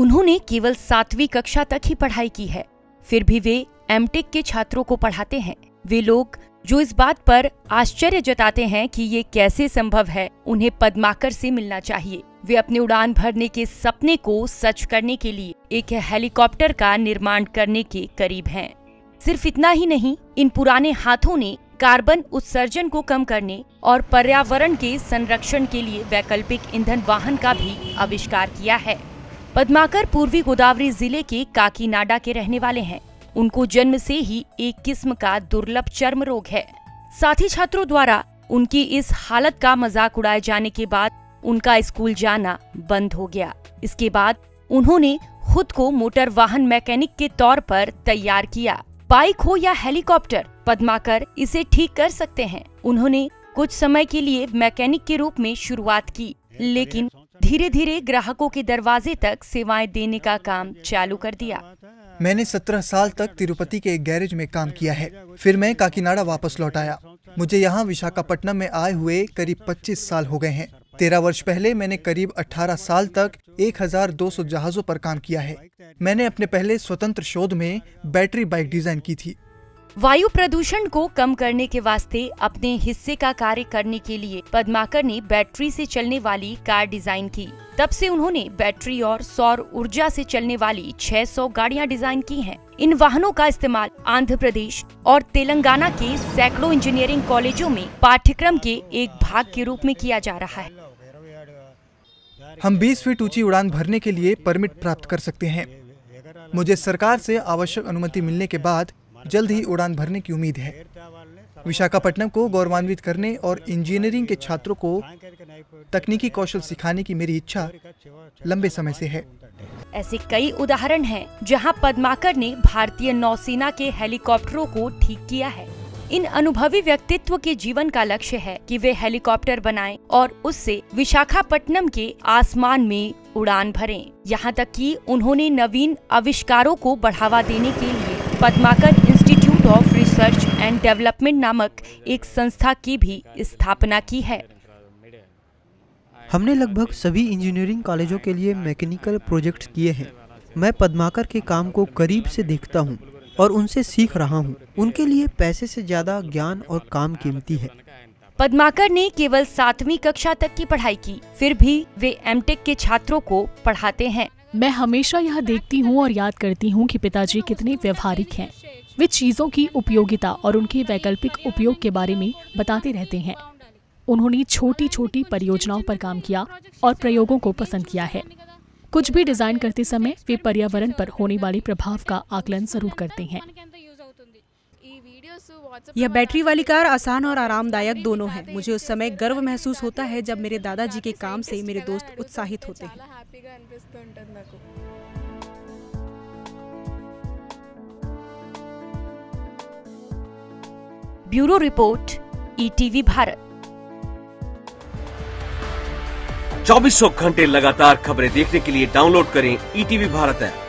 उन्होंने केवल 7वीं कक्षा तक ही पढ़ाई की है, फिर भी वे एमटेक के छात्रों को पढ़ाते हैं। वे लोग जो इस बात पर आश्चर्य जताते हैं कि ये कैसे संभव है, उन्हें पद्माकर से मिलना चाहिए। वे अपने उड़ान भरने के सपने को सच करने के लिए एक हेलीकॉप्टर का निर्माण करने के करीब हैं। सिर्फ इतना ही नहीं, इन पुराने हाथों ने कार्बन उत्सर्जन को कम करने और पर्यावरण के संरक्षण के लिए वैकल्पिक ईंधन वाहन का भी आविष्कार किया है। पद्माकर पूर्वी गोदावरी जिले के काकीनाडा के रहने वाले हैं। उनको जन्म से ही एक किस्म का दुर्लभ चर्म रोग है। साथी छात्रों द्वारा उनकी इस हालत का मजाक उड़ाए जाने के बाद उनका स्कूल जाना बंद हो गया। इसके बाद उन्होंने खुद को मोटर वाहन मैकेनिक के तौर पर तैयार किया। बाइक हो या हेलीकॉप्टर, पद्माकर इसे ठीक कर सकते हैं। उन्होंने कुछ समय के लिए मैकेनिक के रूप में शुरुआत की, लेकिन धीरे धीरे ग्राहकों के दरवाजे तक सेवाएं देने का काम चालू कर दिया। मैंने 17 साल तक तिरुपति के एक गैरेज में काम किया है। फिर मैं काकीनाडा वापस लौट आया। मुझे यहाँ विशाखापट्टनम में आए हुए करीब 25 साल हो गए हैं। 13 वर्ष पहले मैंने करीब 18 साल तक 1200 जहाजों पर काम किया है। मैंने अपने पहले स्वतंत्र शोध में बैटरी बाइक डिजाइन की थी। वायु प्रदूषण को कम करने के वास्ते अपने हिस्से का कार्य करने के लिए पद्माकर ने बैटरी से चलने वाली कार डिजाइन की। तब से उन्होंने बैटरी और सौर ऊर्जा से चलने वाली 600 गाड़ियां डिजाइन की हैं। इन वाहनों का इस्तेमाल आंध्र प्रदेश और तेलंगाना के सैकड़ों इंजीनियरिंग कॉलेजों में पाठ्यक्रम के एक भाग के रूप में किया जा रहा है। हम 20 फीट ऊंची उड़ान भरने के लिए परमिट प्राप्त कर सकते हैं। मुझे सरकार से आवश्यक अनुमति मिलने के बाद जल्द ही उड़ान भरने की उम्मीद है। विशाखापट्टनम को गौरवान्वित करने और इंजीनियरिंग के छात्रों को तकनीकी कौशल सिखाने की मेरी इच्छा लंबे समय से है। ऐसे कई उदाहरण हैं जहां पद्माकर ने भारतीय नौसेना के हेलीकॉप्टरों को ठीक किया है। इन अनुभवी व्यक्तित्व के जीवन का लक्ष्य है कि वे हेलीकॉप्टर बनाएं और उससे विशाखापट्टनम के आसमान में उड़ान भरें। यहाँ तक कि उन्होंने नवीन आविष्कारों को बढ़ावा देने के लिए Padmakar institute of research and development नामक एक संस्था की भी स्थापना की है। हमने लगभग सभी इंजीनियरिंग कॉलेजों के लिए मैकेनिकल प्रोजेक्ट्स किए हैं। मैं पद्माकर के काम को करीब से देखता हूं और उनसे सीख रहा हूं। उनके लिए पैसे से ज्यादा ज्ञान और काम कीमती है। पद्माकर ने केवल 7वीं कक्षा तक की पढ़ाई की, फिर भी वे एमटेक के छात्रों को पढ़ाते हैं। मैं हमेशा यह देखती हूँ और याद करती हूँ कि पिताजी कितने व्यवहारिक हैं। वे चीजों की उपयोगिता और उनके वैकल्पिक उपयोग के बारे में बताते रहते हैं। उन्होंने छोटी छोटी परियोजनाओं पर काम किया और प्रयोगों को पसंद किया है। कुछ भी डिजाइन करते समय वे पर्यावरण पर होने वाले प्रभाव का आकलन जरूर करते हैं। यह बैटरी वाली कार आसान और आरामदायक दोनों है। मुझे उस समय गर्व महसूस होता है जब मेरे दादाजी के काम से मेरे दोस्त उत्साहित होते हैं। Bureau report, ETV Bharat. 2400 घंटे लगातार खबरें देखने के लिए डाउनलोड करें ईटीवी भारत ऐप।